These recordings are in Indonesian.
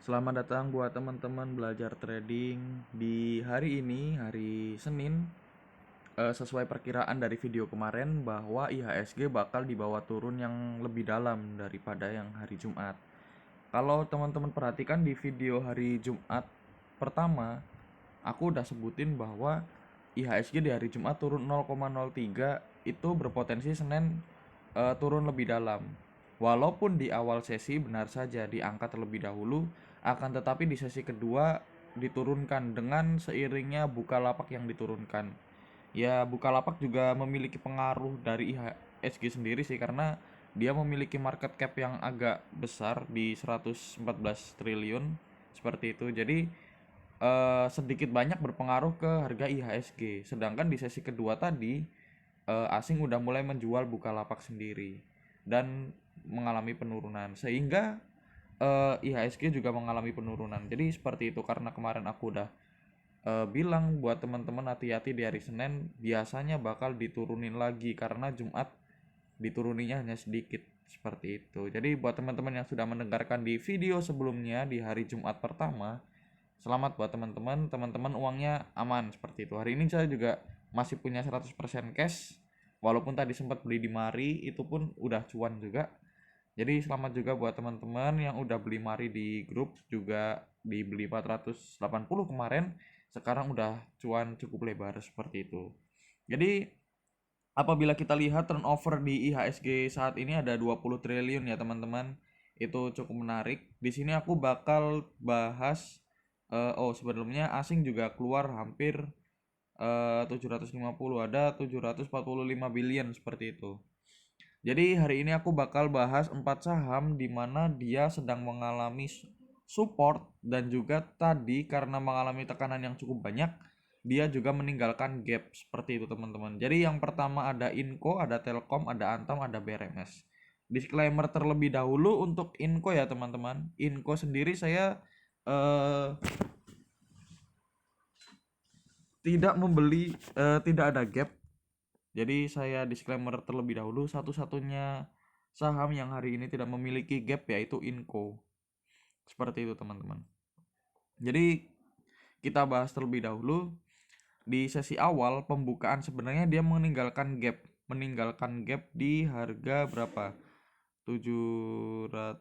Selamat datang buat teman-teman belajar trading di hari ini, hari Senin. Sesuai perkiraan dari video kemarin bahwa IHSG bakal dibawa turun yang lebih dalam daripada yang hari Jumat. Kalau teman-teman perhatikan di video hari Jumat pertama, aku udah sebutin bahwa IHSG di hari Jumat turun 0,03, itu berpotensi Senin turun lebih dalam. Walaupun di awal sesi benar saja diangkat terlebih dahulu, akan tetapi di sesi kedua diturunkan dengan seiringnya Bukalapak yang diturunkan. Ya, Bukalapak juga memiliki pengaruh dari IHSG sendiri sih, karena dia memiliki market cap yang agak besar di 114 triliun seperti itu. Jadi sedikit banyak berpengaruh ke harga IHSG. Sedangkan di sesi kedua tadi asing udah mulai menjual Bukalapak sendiri dan mengalami penurunan, sehingga IHSG juga mengalami penurunan. Jadi seperti itu, karena kemarin aku udah bilang buat teman-teman hati-hati di hari Senin, biasanya bakal diturunin lagi karena Jumat dituruninya hanya sedikit seperti itu. Jadi buat teman-teman yang sudah mendengarkan di video sebelumnya di hari Jumat pertama, selamat buat teman-teman. Teman-teman uangnya aman seperti itu. Hari ini saya juga masih punya 100% cash. Walaupun tadi sempat beli di Mari, itu pun udah cuan juga. Jadi selamat juga buat teman-teman yang udah beli Mari di grup, juga dibeli 480 kemarin, sekarang udah cuan cukup lebar seperti itu. Jadi apabila kita lihat turnover di IHSG saat ini ada 20 triliun ya teman-teman. Itu cukup menarik. Di sini aku bakal bahas sebelumnya asing juga keluar hampir 750, ada 745 billion seperti itu. Jadi hari ini aku bakal bahas 4 saham di mana dia sedang mengalami support, dan juga tadi karena mengalami tekanan yang cukup banyak, dia juga meninggalkan gap seperti itu teman-teman. Jadi yang pertama ada Inco, ada Telkom, ada Antam, ada BRMS. Disclaimer terlebih dahulu untuk Inco ya teman-teman. Inco sendiri saya eh, tidak membeli, tidak ada gap. Jadi saya disclaimer terlebih dahulu, satu-satunya saham yang hari ini tidak memiliki gap yaitu Inco. Seperti itu teman-teman. Jadi kita bahas terlebih dahulu. Di sesi awal pembukaan sebenarnya dia meninggalkan gap di harga berapa? 700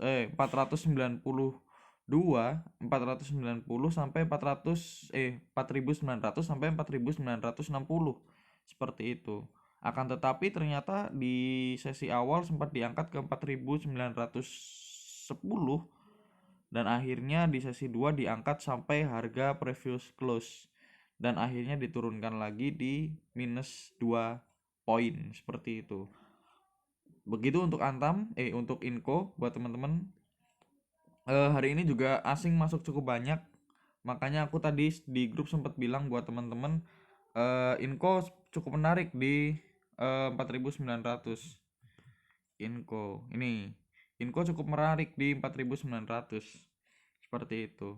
492, 490 sampai 4.900 sampai 4.960 seperti itu. Akan tetapi ternyata di sesi awal sempat diangkat ke 4.910, dan akhirnya di sesi 2 diangkat sampai harga previous close, dan akhirnya diturunkan lagi di minus 2 poin seperti itu. Begitu untuk untuk Inco buat teman-teman. Hari ini juga asing masuk cukup banyak, makanya aku tadi di grup sempat bilang buat teman-teman, Inco cukup menarik di 4.900. Inco cukup menarik di 4.900 seperti itu.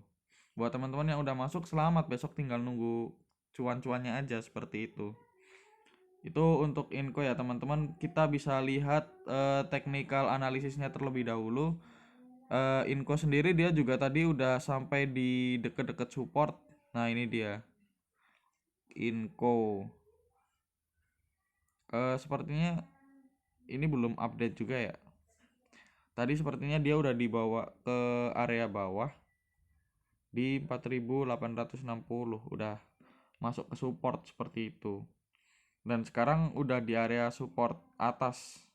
Buat teman-teman yang udah masuk, selamat, besok tinggal nunggu cuan-cuannya aja seperti itu. Itu untuk Inco ya teman-teman. Kita bisa lihat technical analisisnya terlebih dahulu. Inco sendiri dia juga tadi udah sampai di deket-deket support. Nah ini dia Inco. Sepertinya ini belum update juga ya. Tadi sepertinya dia udah dibawa ke area bawah di 4.860, udah masuk ke support seperti itu. Dan sekarang udah di area support atas.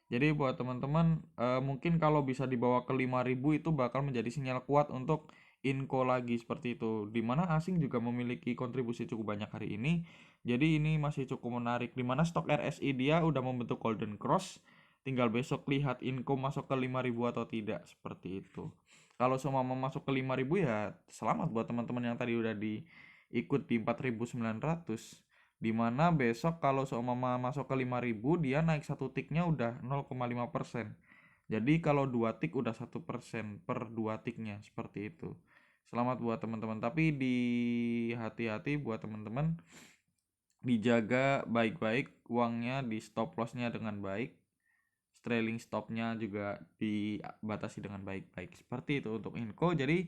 Jadi buat teman-teman, mungkin kalau bisa dibawa ke 5.000 itu bakal menjadi sinyal kuat untuk Inco lagi seperti itu. Dimana asing juga memiliki kontribusi cukup banyak hari ini. Jadi ini masih cukup menarik. Dimana stok RSI dia udah membentuk golden cross. Tinggal besok lihat Inco masuk ke 5.000 atau tidak seperti itu. Kalau semua mau masuk ke 5.000 ya selamat buat teman-teman yang tadi udah diikut di 4.900. Dimana besok kalau seumpama masuk ke 5.000, dia naik satu tiknya udah 0,5%. Jadi kalau 2 tik udah 1% per 2 tiknya seperti itu. Selamat buat teman-teman, tapi di hati-hati buat teman-teman, dijaga baik-baik uangnya, di stop lossnya dengan baik. trailing stopnya juga dibatasi dengan baik-baik. Seperti itu untuk Inco. Jadi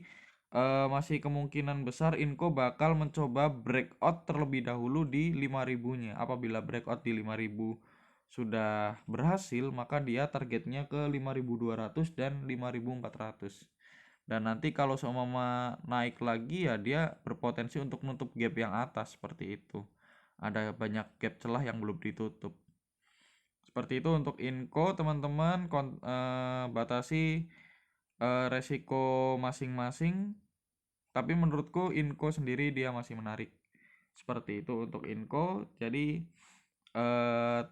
masih kemungkinan besar Inco bakal mencoba breakout terlebih dahulu di 5.000-nya. Apabila breakout di 5.000 sudah berhasil, maka dia targetnya ke 5.200 dan 5.400. Dan nanti kalau seumpama naik lagi ya dia berpotensi untuk nutup gap yang atas seperti itu. Ada banyak gap celah yang belum ditutup. Seperti itu untuk Inco teman-teman, batasi resiko masing-masing. Tapi menurutku Inco sendiri dia masih menarik. Seperti itu untuk Inco. Jadi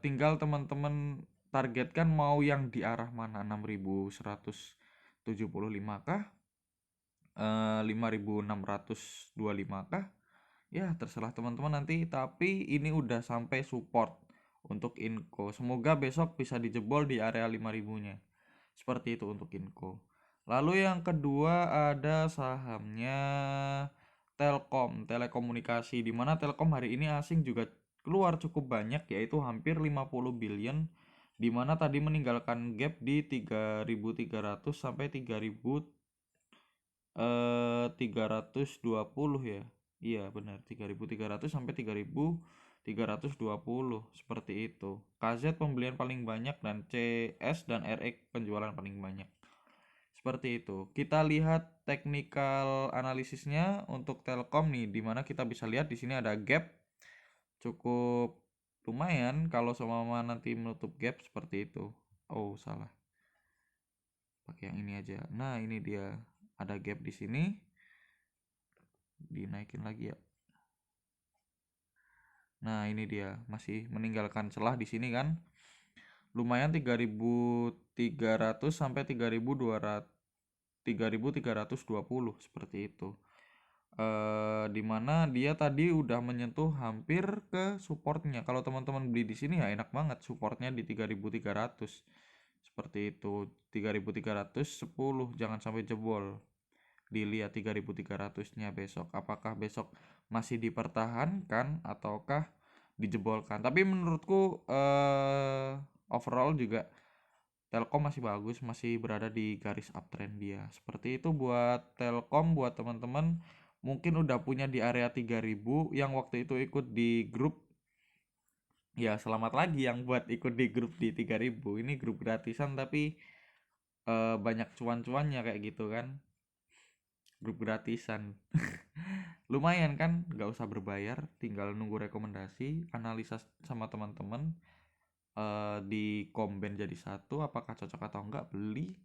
tinggal teman-teman targetkan mau yang di arah mana, 6.175 kah, 5.625 kah, ya terserah teman-teman nanti. Tapi ini udah sampai support untuk Inco. Semoga besok bisa dijebol di area 5.000-nya. Seperti itu untuk Inco. Lalu yang kedua ada sahamnya Telkom, telekomunikasi, di mana Telkom hari ini asing juga keluar cukup banyak, yaitu hampir 50 billion, di mana tadi meninggalkan gap di 3.300 sampai 3.320 ya. Iya benar, 3.300 sampai 3.320 seperti itu. KZ pembelian paling banyak dan CS dan RX penjualan paling banyak. Seperti itu. Kita lihat technical analisisnya untuk Telkom nih, dimana kita bisa lihat di sini ada gap cukup lumayan kalau seumpama nanti menutup gap seperti itu. Oh salah, pakai yang ini aja. Nah ini dia, ada gap di sini, dinaikin lagi ya. Nah ini dia, masih meninggalkan celah di sini kan, lumayan 3.300 sampai 3.320 seperti itu. Dimana dia tadi udah menyentuh hampir ke supportnya. Kalau teman-teman beli di sini ya enak banget, supportnya di 3.300 seperti itu. 3.310 jangan sampai jebol. Dilihat 3.300-nya besok, apakah besok masih dipertahankan ataukah dijebolkan. Tapi menurutku overall juga Telkom masih bagus, masih berada di garis uptrend dia. Seperti itu buat Telkom. Buat teman-teman mungkin udah punya di area 3.000 yang waktu itu ikut di grup, ya selamat lagi yang buat ikut di grup di 3.000. Ini grup gratisan tapi banyak cuan-cuannya kayak gitu kan, grup gratisan. Lumayan kan, nggak usah berbayar, tinggal nunggu rekomendasi, analisa sama teman-teman, di combine jadi satu, apakah cocok atau enggak, beli,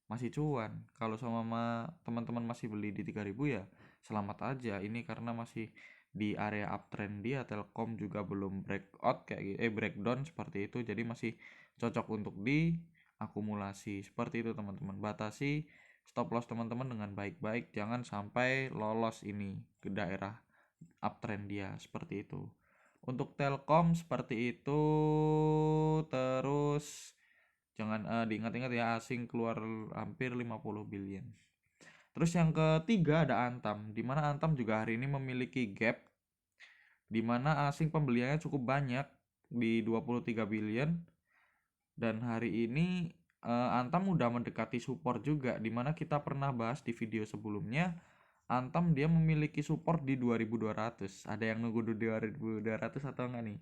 masih cuan. Kalau sama teman-teman masih beli di 3.000 ya selamat aja. Ini karena masih di area uptrend dia. Telkom juga belum breakout kayak breakdown seperti itu, jadi masih cocok untuk diakumulasi. Seperti itu teman-teman. Batasi stop loss teman-teman dengan baik-baik, jangan sampai lolos ini ke daerah uptrend dia. Seperti itu untuk Telkom, seperti itu. Terus jangan diingat-ingat ya, asing keluar hampir 50 billion. Terus yang ketiga ada Antam, di mana Antam juga hari ini memiliki gap, di mana asing pembeliannya cukup banyak di 23 billion. Dan hari ini Antam udah mendekati support juga, di mana kita pernah bahas di video sebelumnya. Antam dia memiliki support di 2.200. Ada yang nunggu di 2.200 atau enggak nih?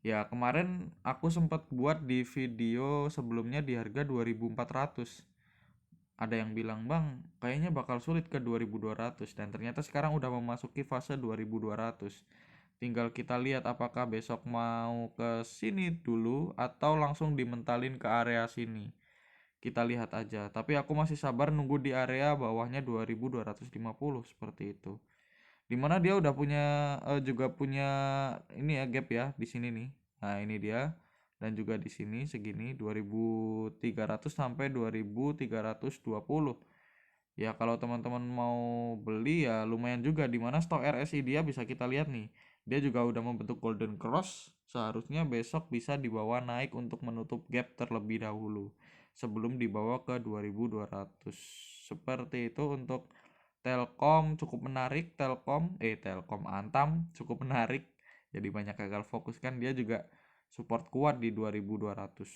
Ya kemarin aku sempat buat di video sebelumnya di harga 2.400. Ada yang bilang, "Bang, kayaknya bakal sulit ke 2.200." Dan ternyata sekarang udah memasuki fase 2.200. Tinggal kita lihat apakah besok mau ke sini dulu atau langsung dimentalin ke area sini. Kita lihat aja. Tapi aku masih sabar nunggu di area bawahnya 2.250 seperti itu. Dimana dia udah punya juga punya ini ya gap ya di sini nih. Nah, ini dia. Dan juga di sini segini 2.300 sampai 2.320. Ya kalau teman-teman mau beli ya lumayan juga, dimana stok RSI dia bisa kita lihat nih. Dia juga udah membentuk golden cross. Seharusnya besok bisa dibawa naik untuk menutup gap terlebih dahulu sebelum dibawa ke 2.200. Seperti itu untuk Telkom. Cukup menarik. Telkom Antam cukup menarik. Jadi banyak gagal fokus kan, dia juga support kuat di 2.200.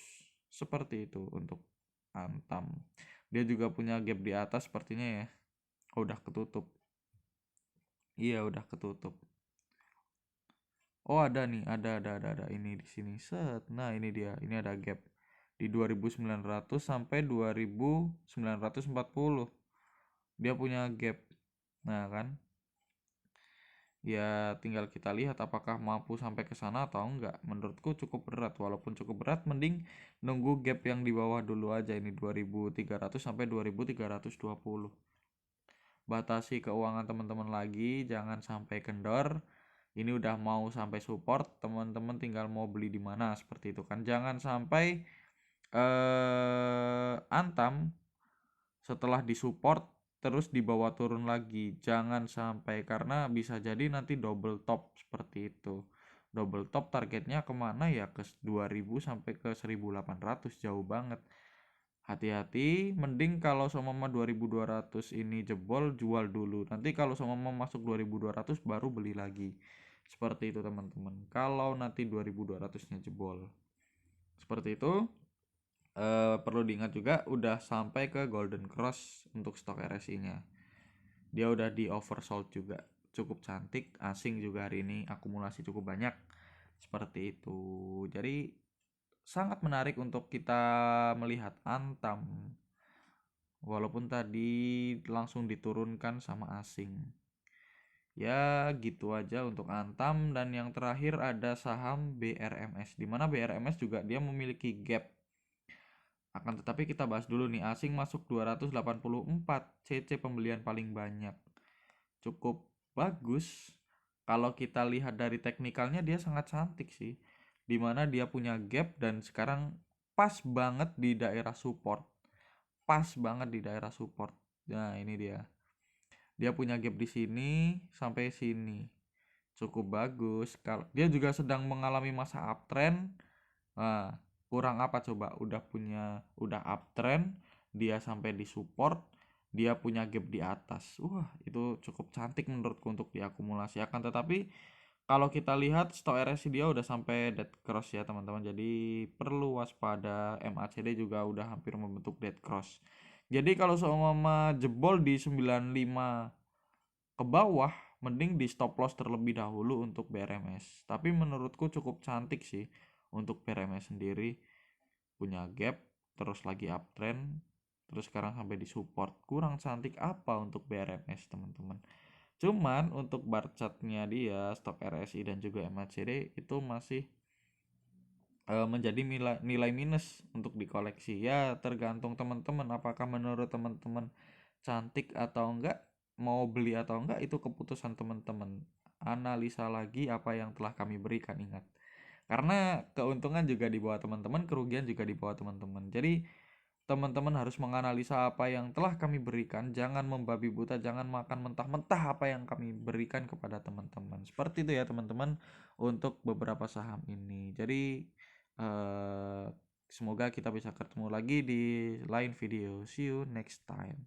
Seperti itu untuk Antam. Dia juga punya gap di atas sepertinya ya. Oh, udah ketutup. Iya, udah ketutup. Oh, ada nih, ada ini di sini. Set. Nah, ini dia. Ini ada gap di 2900 sampai 2940. Dia punya gap. Nah, kan? Ya, tinggal kita lihat apakah mampu sampai ke sana atau enggak. Menurutku cukup berat. Walaupun cukup berat, mending nunggu gap yang di bawah dulu aja. Ini 2300 sampai 2320. Batasi keuangan teman-teman lagi, jangan sampai kendor. Ini udah mau sampai support, teman-teman tinggal mau beli di mana seperti itu kan. Jangan sampai Antam setelah disupport terus dibawa turun lagi, jangan sampai, karena bisa jadi nanti double top seperti itu. Double top targetnya kemana ya, ke 2000 sampai ke 1800, jauh banget. Hati-hati, mending kalau seumpama 2200 ini jebol, jual dulu. Nanti kalau seumpama masuk 2200 baru beli lagi. Seperti itu teman-teman. Kalau nanti 2200-nya jebol. Seperti itu. Perlu diingat juga udah sampai ke golden cross untuk stok RSI-nya. Dia udah di oversold juga. Cukup cantik, asing juga hari ini akumulasi cukup banyak. Seperti itu. Jadi sangat menarik untuk kita melihat Antam. Walaupun tadi langsung diturunkan sama asing. Ya gitu aja untuk Antam. Dan yang terakhir ada saham BRMS, dimana BRMS juga dia memiliki gap. Akan tetapi kita bahas dulu nih, asing masuk 284, CC pembelian paling banyak. Cukup bagus. Kalau kita lihat dari teknikalnya dia sangat cantik sih. Dimana dia punya gap dan sekarang pas banget di daerah support. Pas banget di daerah support. Nah, ini dia. Dia punya gap di sini sampai sini. Cukup bagus. Kalau dia juga sedang mengalami masa uptrend. Nah, kurang apa coba? Udah uptrend, dia sampai di support, dia punya gap di atas. Wah, itu cukup cantik menurutku untuk diakumulasi. Akan tetapi kalau kita lihat stok RSI dia udah sampai dead cross ya teman-teman. Jadi perlu waspada. MACD juga udah hampir membentuk dead cross. Jadi kalau seumpama jebol di 95 ke bawah, mending di stop loss terlebih dahulu untuk BRMS. Tapi menurutku cukup cantik sih untuk BRMS sendiri, punya gap, terus lagi uptrend, terus sekarang sampai di support. Kurang cantik apa untuk BRMS teman-teman. Cuman untuk bar chartnya dia, stok RSI dan juga MACD itu masih menjadi nilai minus untuk dikoleksi. Ya tergantung teman-teman, apakah menurut teman-teman cantik atau enggak, mau beli atau enggak itu keputusan teman-teman. Analisa lagi apa yang telah kami berikan, ingat. Karena keuntungan juga di bawah teman-teman, kerugian juga di bawah teman-teman. Jadi teman-teman harus menganalisa apa yang telah kami berikan, jangan membabi buta, jangan makan mentah-mentah apa yang kami berikan kepada teman-teman. Seperti itu ya teman-teman untuk beberapa saham ini. Jadi semoga kita bisa ketemu lagi di lain video. See you next time.